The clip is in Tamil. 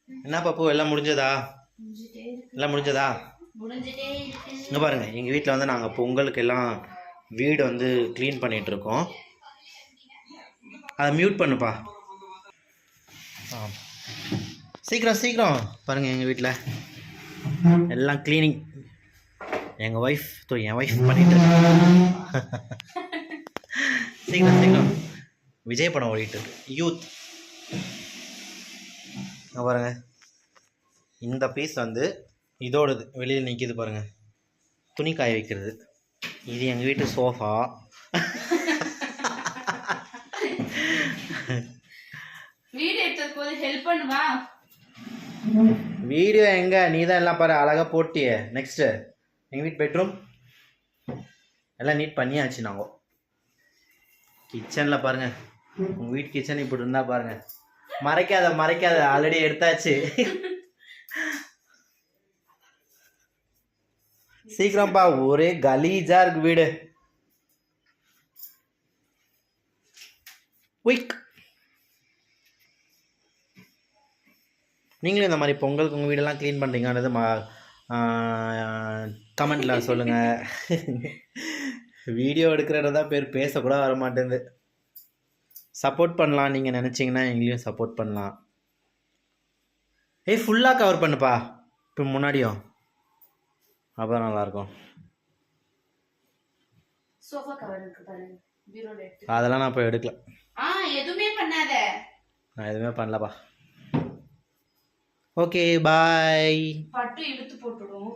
என்ன பாப்பு எல்லாம் முடிஞ்சதா? எல்லாம் முடிஞ்சதா? இங்கே பாருங்கள், எங்கள் வீட்டில் வந்து நாங்கள் பொங்கலுக்கு எல்லாம் வீடு வந்து க்ளீன் பண்ணிகிட்ருக்கோம். அதை மியூட் பண்ணுப்பா. சீக்கிரம் சீக்கிரம் பாருங்கள், எங்கள் வீட்டில் எல்லாம் க்ளீனிங் என் ஒய்ஃப் பண்ணிட்டு சீக்கிரம் சீக்கிரம். விஜய் படம் ஓடிட்டு யூத். பாருங்க, இந்த பீஸ் வந்து இதோடது வெளியில் நிற்கிது பாருங்கள், துணி காய வைக்கிறது. இது எங்கள் வீட்டு சோஃபா. வீடியோ எடுத்தது போது ஹெல்ப் பண்ணுவா. வீடியோ எங்கே, நீ தான் எல்லாம் பாரு அழகாக போட்டியே. நெக்ஸ்ட்டு எங்கள் வீட்டு பெட்ரூம் எல்லாம் நீட் பண்ணியாச்சு. நாங்கள் கிச்சனில் பாருங்கள், உங்கள் வீட்டு கிச்சன் இப்படி இருந்தால் பாருங்கள். மறைக்காத ஆல்ரெடி எடுத்தாச்சு. சீக்கிரம்ப்பா, ஒரே கலீஜா இருக்கு வீடு. குயிக். நீங்களும் இந்த மாதிரி பொங்கலுக்கு உங்கள் வீடெல்லாம் க்ளீன் பண்ணுறீங்கன்றது கமெண்டில் சொல்லுங்கள். வீடியோ எடுக்கிறதா பேர் பேசக்கூட வர மாட்டேங்குது. சப்போர்ட் பண்ணலாம், நீங்கள் நினச்சிங்கன்னா எங்களையும் சப்போர்ட் பண்ணலாம். ஃபுல்லாக கவர் பண்ணுப்பா இப்போ முன்னாடியும், அப்போ நல்லாயிருக்கும். சோஃபா கவர் இருக்கு பாருங்க, பீரோல எடுத்து. அதெல்லாம் நான் இப்போ எடுக்கல. எதுவுமே பண்ணாத. நான் எதுவுமே பண்ணலப்பா. Okay bye. பட்டு இழுத்து போட்டுடும்.